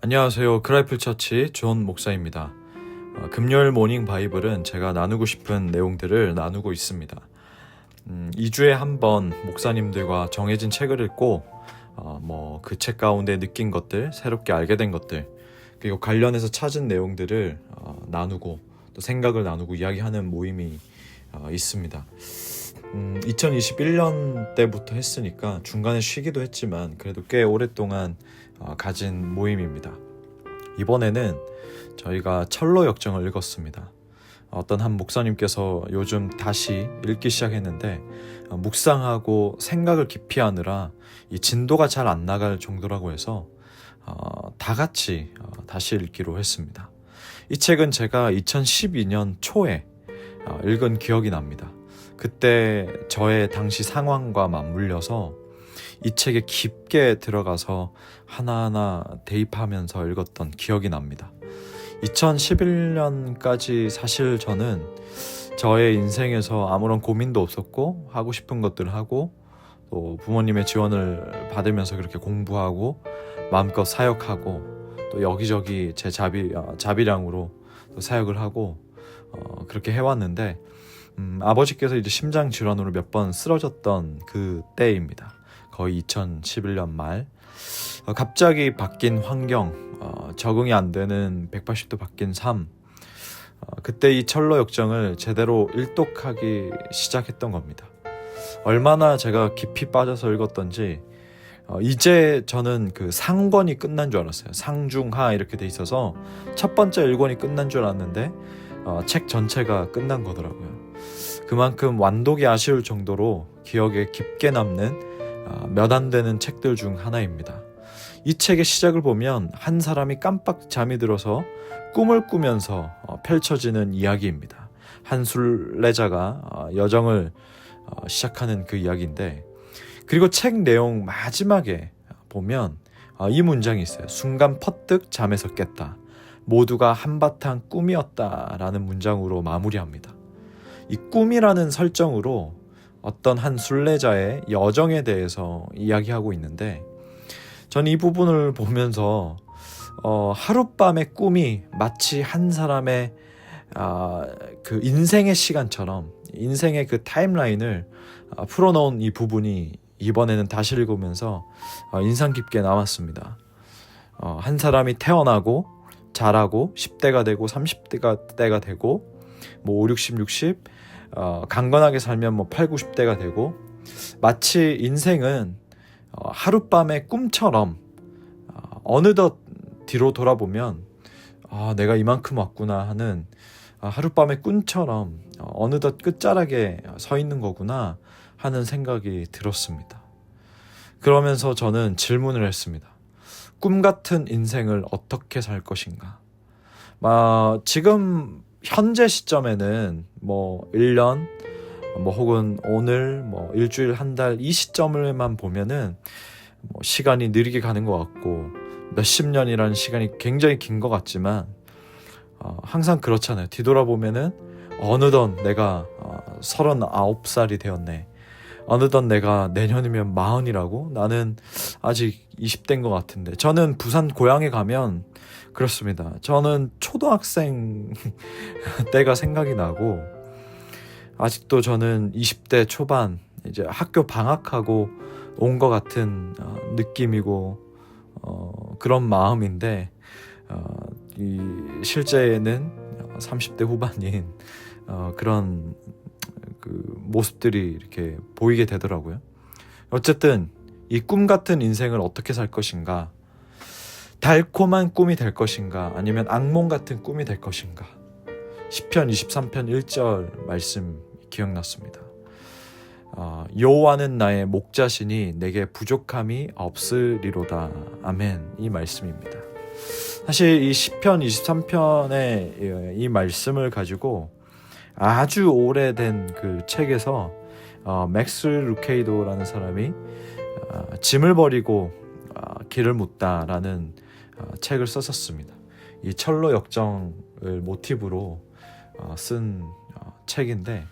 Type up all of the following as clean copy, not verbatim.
안녕하세요. 크라이플 처치 존 목사입니다. 금요일 모닝 바이블은 제가 나누고 싶은 내용들을 나누고 있습니다. 2주에 한 번 목사님들과 정해진 책을 읽고 그 책 가운데 느낀 것들, 새롭게 알게 된 것들, 그리고 관련해서 찾은 내용들을 나누고 또 생각을 나누고 이야기하는 모임이 있습니다. 2021년 때부터 했으니까 중간에 쉬기도 했지만 그래도 꽤 오랫동안 가진 모임입니다. 이번에는 저희가 철로 역정을 읽었습니다. 어떤 한 목사님께서 요즘 다시 읽기 시작했는데 묵상하고 생각을 깊이 하느라 이 진도가 잘 안 나갈 정도라고 해서 다 같이 다시 읽기로 했습니다. 이 책은 제가 2012년 초에 읽은 기억이 납니다. 그때 저의 당시 상황과 맞물려서 이 책에 깊게 들어가서 하나하나 대입하면서 읽었던 기억이 납니다. 2011년까지 사실 저는 저의 인생에서 아무런 고민도 없었고 하고 싶은 것들을 하고 또 부모님의 지원을 받으면서 그렇게 공부하고 마음껏 사역하고 또 여기저기 제 자비량으로 또 사역을 하고 그렇게 해왔는데 아버지께서 이제 심장 질환으로 몇 번 쓰러졌던 그 때입니다. 거의 2011년 말 갑자기 바뀐 환경, 적응이 안 되는 180도 바뀐 삶, 그때 이 철로 역정을 제대로 일독하기 시작했던 겁니다. 얼마나 제가 깊이 빠져서 읽었던지 이제 저는 그 상권이 끝난 줄 알았어요. 상중하 이렇게 돼 있어서 첫 번째 1권이 끝난 줄 알았는데 책 전체가 끝난 거더라고요. 그만큼 완독이 아쉬울 정도로 기억에 깊게 남는 몇 안 되는 책들 중 하나입니다. 이 책의 시작을 보면 한 사람이 깜빡 잠이 들어서 꿈을 꾸면서 펼쳐지는 이야기입니다. 한 순례자가 여정을 시작하는 그 이야기인데, 그리고 책 내용 마지막에 보면 이 문장이 있어요. 순간 퍼뜩 잠에서 깼다. 모두가 한바탕 꿈이었다라는 문장으로 마무리합니다. 이 꿈이라는 설정으로 어떤 한 순례자의 여정에 대해서 이야기하고 있는데, 저는 이 부분을 보면서 하룻밤의 꿈이 마치 한 사람의 그 인생의 시간처럼 인생의 그 타임라인을 풀어놓은 이 부분이 이번에는 다시 읽으면서 인상 깊게 남았습니다. 한 사람이 태어나고 자라고 10대가 되고 30대가 되고 5, 60, 60 강건하게 살면 8, 90대가 되고, 마치 인생은 하룻밤의 꿈처럼 어느덧 뒤로 돌아보면 내가 이만큼 왔구나 하는 하룻밤의 꿈처럼 어느덧 끝자락에 서 있는 거구나 하는 생각이 들었습니다. 그러면서 저는 질문을 했습니다. 꿈 같은 인생을 어떻게 살 것인가? 지금 현재 시점에는 1년 혹은 오늘 일주일 한 달 이 시점을만 보면은 시간이 느리게 가는 것 같고 몇십 년이라는 시간이 굉장히 긴 것 같지만 항상 그렇잖아요. 뒤돌아보면은 어느덧 내가 39살이 되었네. 어느덧 내가 내년이면 40이라고? 나는 아직 20대인 것 같은데. 저는 부산 고향에 가면 그렇습니다. 저는 초등학생 때가 생각이 나고, 아직도 저는 20대 초반 이제 학교 방학하고 온 것 같은 느낌이고 그런 마음인데, 이 실제는 30대 후반인 그런 그 모습들이 이렇게 보이게 되더라고요. 어쨌든 이 꿈 같은 인생을 어떻게 살 것인가? 달콤한 꿈이 될 것인가? 아니면 악몽 같은 꿈이 될 것인가? 시편 23편 1절 말씀 기억났습니다. 여호와는 나의 목자시니 내게 부족함이 없으리로다. 아멘. 이 말씀입니다. 사실 이 시편 23편의 이 말씀을 가지고 아주 오래된 그 책에서 맥스 루케이도라는 사람이 짐을 버리고 길을 묻다라는 책을 썼었습니다. 이 철로 역정을 모티브로 쓴 책인데,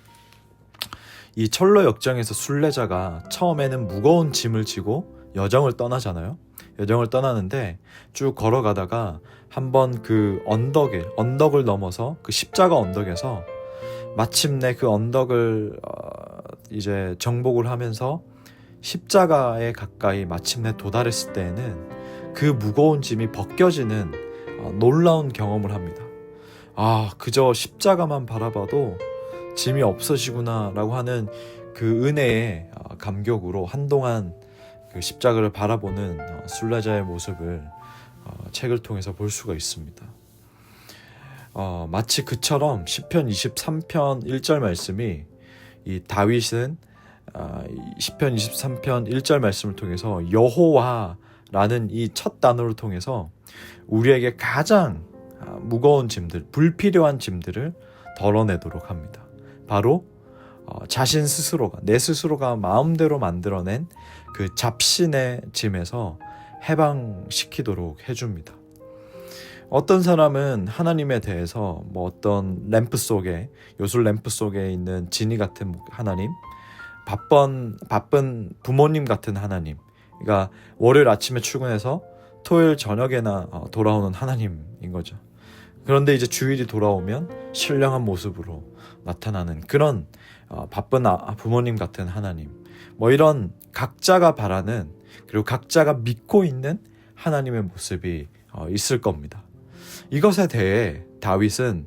이 철로 역정에서 순례자가 처음에는 무거운 짐을 지고 여정을 떠나잖아요. 여정을 떠나는데 쭉 걸어가다가 한번 그 언덕을 넘어서 그 십자가 언덕에서 마침내 그 언덕을 이제 정복을 하면서 십자가에 가까이 마침내 도달했을 때에는 그 무거운 짐이 벗겨지는 놀라운 경험을 합니다. 그저 십자가만 바라봐도 짐이 없어지구나 라고 하는 그 은혜의 감격으로 한동안 그 십자가를 바라보는 순례자의 모습을 책을 통해서 볼 수가 있습니다. 마치 그처럼 시편 23편 1절 말씀이 이 다윗은 시편 23편 1절 말씀을 통해서 여호와라는 이 첫 단어를 통해서 우리에게 가장 무거운 짐들, 불필요한 짐들을 덜어내도록 합니다. 바로 자신 스스로가, 내 스스로가 마음대로 만들어낸 그 잡신의 짐에서 해방시키도록 해줍니다. 어떤 사람은 하나님에 대해서 어떤 램프 속에, 요술 램프 속에 있는 지니 같은 하나님, 바쁜 부모님 같은 하나님, 그러니까 월요일 아침에 출근해서 토요일 저녁에나 돌아오는 하나님인 거죠. 그런데 이제 주일이 돌아오면 신령한 모습으로 나타나는 그런 바쁜 부모님 같은 하나님, 이런 각자가 바라는, 그리고 각자가 믿고 있는 하나님의 모습이 있을 겁니다. 이것에 대해 다윗은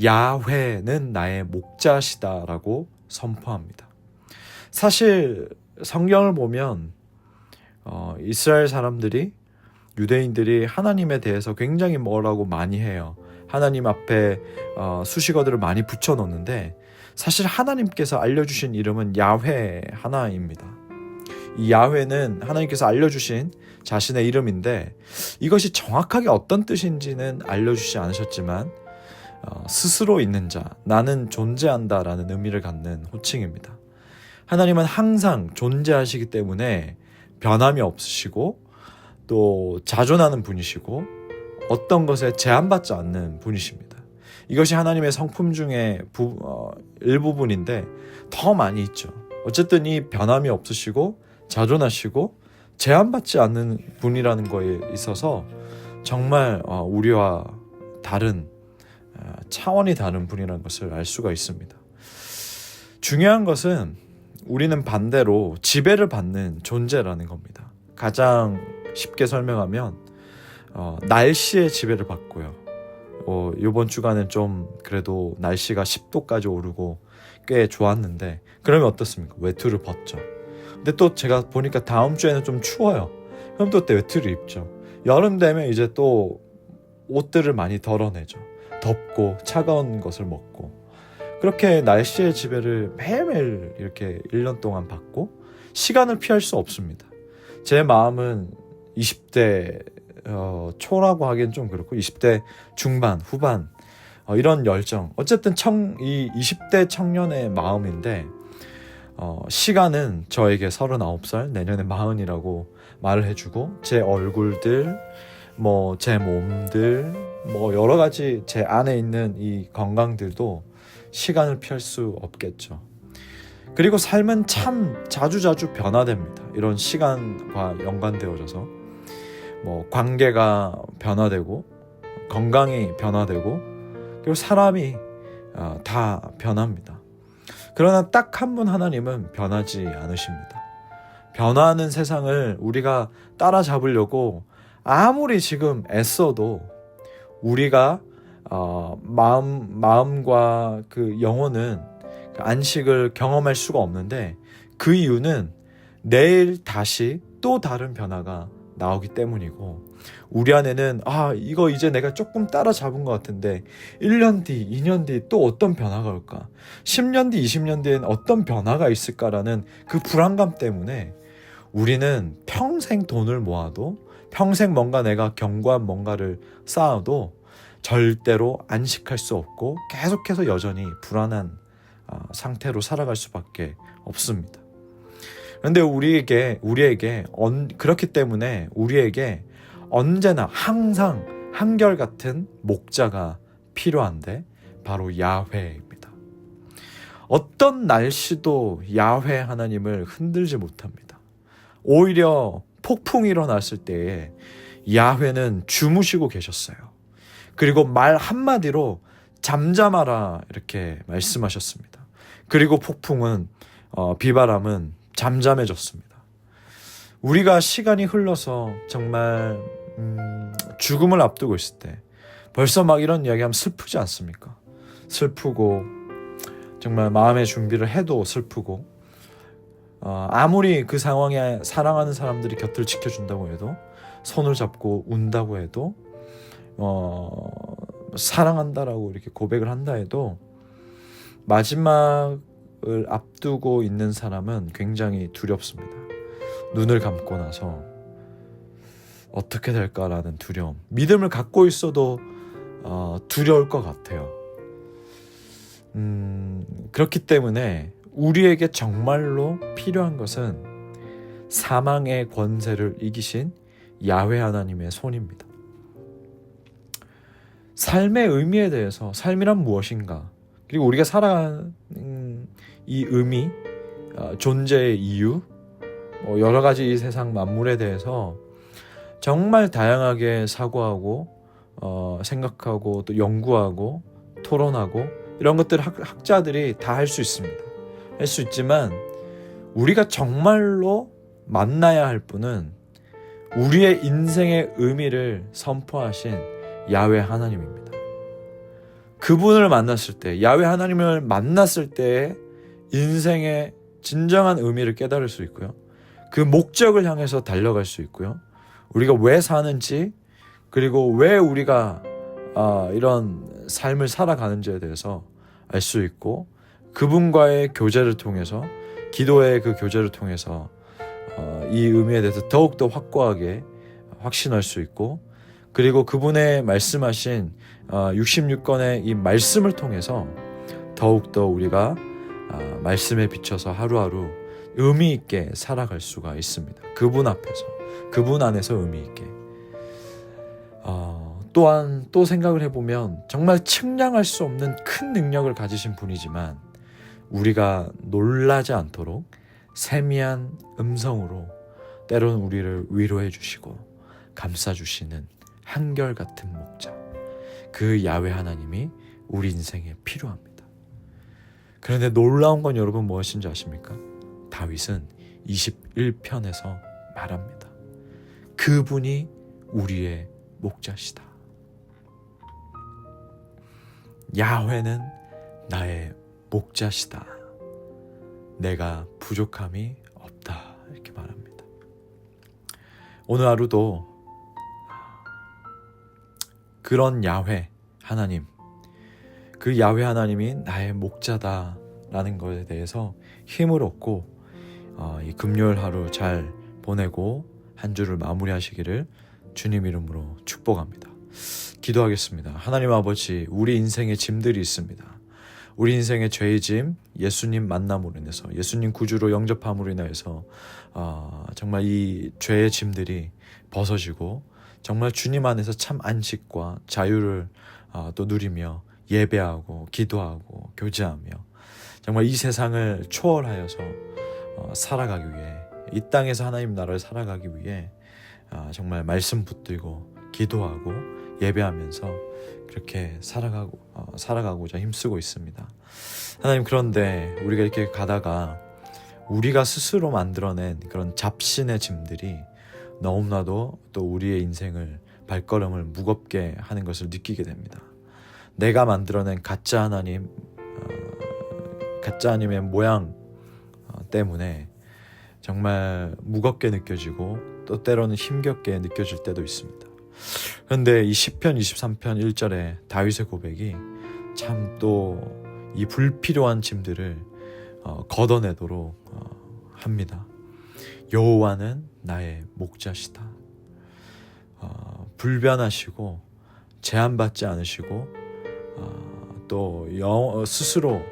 야훼는 나의 목자시다라고 선포합니다. 사실 성경을 보면 이스라엘 사람들이, 유대인들이 하나님에 대해서 굉장히 뭐라고 많이 해요. 하나님 앞에 수식어들을 많이 붙여놓는데 사실 하나님께서 알려주신 이름은 야훼 하나입니다. 이 야훼는 하나님께서 알려주신 자신의 이름인데 이것이 정확하게 어떤 뜻인지는 알려주지 않으셨지만 스스로 있는 자, 나는 존재한다라는 의미를 갖는 호칭입니다. 하나님은 항상 존재하시기 때문에 변함이 없으시고 또 자존하는 분이시고 어떤 것에 제한받지 않는 분이십니다. 이것이 하나님의 성품 중에 일부분인데 더 많이 있죠. 어쨌든 이 변함이 없으시고 자존하시고 제한받지 않는 분이라는 거에 있어서 정말 우리와 다른 차원이 다른 분이라는 것을 알 수가 있습니다. 중요한 것은 우리는 반대로 지배를 받는 존재라는 겁니다. 가장 쉽게 설명하면 날씨의 지배를 받고요. 이번 주간은 좀 그래도 날씨가 10도까지 오르고 꽤 좋았는데 그러면 어떻습니까? 외투를 벗죠. 근데 또 제가 보니까 다음 주에는 좀 추워요. 그럼 또 외투를 입죠. 여름 되면 이제 또 옷들을 많이 덜어내죠. 덥고 차가운 것을 먹고 그렇게 날씨의 지배를 매일매일 이렇게 1년 동안 받고 시간을 피할 수 없습니다. 제 마음은 20대 초라고 하기엔 좀 그렇고 20대 중반, 후반 이런 열정, 어쨌든 이 20대 청년의 마음인데 시간은 저에게 39살, 내년에 40이라고 말을 해주고 제 얼굴들, 제 몸들, 여러 가지 제 안에 있는 이 건강들도 시간을 피할 수 없겠죠. 그리고 삶은 참 자주자주 변화됩니다. 이런 시간과 연관되어져서 관계가 변화되고 건강이 변화되고 그리고 사람이 다 변합니다. 그러나 딱 한 분 하나님은 변하지 않으십니다. 변화하는 세상을 우리가 따라잡으려고 아무리 지금 애써도 우리가 마음과 그 영혼은 그 안식을 경험할 수가 없는데 그 이유는 내일 다시 또 다른 변화가 나오기 때문이고 우리 안에는 이거 이제 내가 조금 따라잡은 것 같은데 1년 뒤, 2년 뒤 또 어떤 변화가 올까? 10년 뒤, 20년 뒤엔 어떤 변화가 있을까라는 그 불안감 때문에 우리는 평생 돈을 모아도 평생 뭔가 내가 견고한 뭔가를 쌓아도 절대로 안식할 수 없고 계속해서 여전히 불안한 상태로 살아갈 수밖에 없습니다. 그런데 우리에게 그렇기 때문에 우리에게 언제나 항상 한결같은 목자가 필요한데 바로 야훼입니다. 어떤 날씨도 야훼 하나님을 흔들지 못합니다. 오히려 폭풍이 일어났을 때에 야훼는 주무시고 계셨어요. 그리고 말 한마디로 잠잠하라 이렇게 말씀하셨습니다. 그리고 폭풍은 비바람은 잠잠해졌습니다. 우리가 시간이 흘러서 정말 죽음을 앞두고 있을 때 벌써 막 이런 이야기하면 슬프지 않습니까? 슬프고 정말 마음의 준비를 해도 슬프고 아무리 그 상황에 사랑하는 사람들이 곁을 지켜준다고 해도 손을 잡고 운다고 해도 사랑한다라고 이렇게 고백을 한다 해도 마지막을 앞두고 있는 사람은 굉장히 두렵습니다. 눈을 감고 나서 어떻게 될까라는 두려움. 믿음을 갖고 있어도 두려울 것 같아요. 그렇기 때문에 우리에게 정말로 필요한 것은 사망의 권세를 이기신 야훼 하나님의 손입니다. 삶의 의미에 대해서 삶이란 무엇인가, 그리고 우리가 살아가는 이 의미, 존재의 이유, 여러 가지 이 세상 만물에 대해서 정말 다양하게 사고하고 생각하고 또 연구하고 토론하고 이런 것들 학자들이 다 할 수 있습니다. 할 수 있지만 우리가 정말로 만나야 할 분은 우리의 인생의 의미를 선포하신 야훼 하나님입니다. 그분을 만났을 때, 야훼 하나님을 만났을 때 인생의 진정한 의미를 깨달을 수 있고요. 그 목적을 향해서 달려갈 수 있고요. 우리가 왜 사는지, 그리고 왜 우리가 이런 삶을 살아가는지에 대해서 알 수 있고, 그분과의 교제를 통해서, 기도의 그 교제를 통해서 이 의미에 대해서 더욱더 확고하게 확신할 수 있고, 그리고 그분의 말씀하신 66권의 이 말씀을 통해서 더욱더 우리가 말씀에 비춰서 하루하루 의미 있게 살아갈 수가 있습니다. 그분 앞에서, 그분 안에서 의미 있게. 또한 또 생각을 해보면 정말 측량할 수 없는 큰 능력을 가지신 분이지만 우리가 놀라지 않도록 세미한 음성으로 때로는 우리를 위로해 주시고 감싸 주시는 한결같은 목자, 그 야훼 하나님이 우리 인생에 필요합니다. 그런데 놀라운 건 여러분 무엇인지 아십니까? 다윗은 21편에서 말합니다. 그분이 우리의 목자시다. 야훼는 나의 목자시다. 내가 부족함이 없다. 이렇게 말합니다. 오늘 하루도 그런 야훼 하나님, 그 야훼 하나님이 나의 목자다라는 것에 대해서 힘을 얻고 이 금요일 하루 잘 보내고 한 주를 마무리하시기를 주님 이름으로 축복합니다. 기도하겠습니다. 하나님 아버지, 우리 인생에 짐들이 있습니다. 우리 인생의 죄의 짐, 예수님 만남으로 인해서, 예수님 구주로 영접함으로 인해서 정말 이 죄의 짐들이 벗어지고 정말 주님 안에서 참 안식과 자유를 또 누리며 예배하고 기도하고 교제하며 정말 이 세상을 초월하여서 살아가기 위해, 이 땅에서 하나님 나라를 살아가기 위해 정말 말씀 붙들고 기도하고 예배하면서 그렇게 살아가고자 힘쓰고 있습니다. 하나님, 그런데 우리가 이렇게 가다가 우리가 스스로 만들어낸 그런 잡신의 짐들이 너무나도 또 우리의 인생을, 발걸음을 무겁게 하는 것을 느끼게 됩니다. 내가 만들어낸 가짜 하나님, 가짜 하나님의 모양 때문에 정말 무겁게 느껴지고 또 때로는 힘겹게 느껴질 때도 있습니다. 그런데 이 시편 23편 1절에 다윗의 고백이 참 또 이 불필요한 짐들을 걷어내도록 합니다. 여호와는 나의 목자시다. 불변하시고 제한받지 않으시고 또 스스로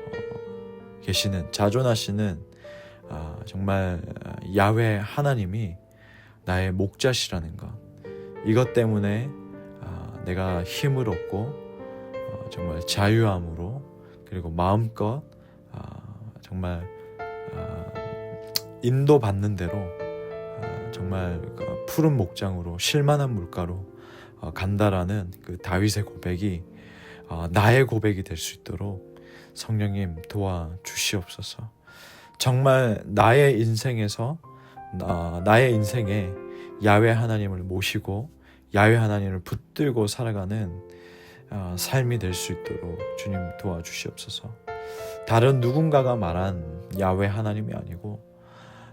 계시는, 자존하시는 정말 야훼 하나님이 나의 목자시라는 것, 이것 때문에 내가 힘을 얻고 정말 자유함으로, 그리고 마음껏 정말 인도받는 대로 정말 푸른 목장으로 쉴만한 물가로 간다라는 그 다윗의 고백이 나의 고백이 될 수 있도록 성령님 도와주시옵소서. 정말 나의 인생에서 나의 인생에 야훼 하나님을 모시고 야훼 하나님을 붙들고 살아가는 삶이 될 수 있도록 주님 도와주시옵소서. 다른 누군가가 말한 야훼 하나님이 아니고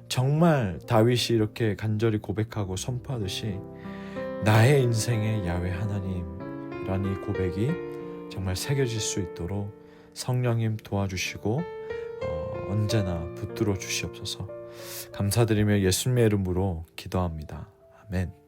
정말 다윗이 이렇게 간절히 고백하고 선포하듯이 나의 인생의 야훼 하나님이라는 이 고백이 정말 새겨질 수 있도록 성령님 도와주시고 언제나 붙들어 주시옵소서. 감사드리며 예수님의 이름으로 기도합니다. 아멘.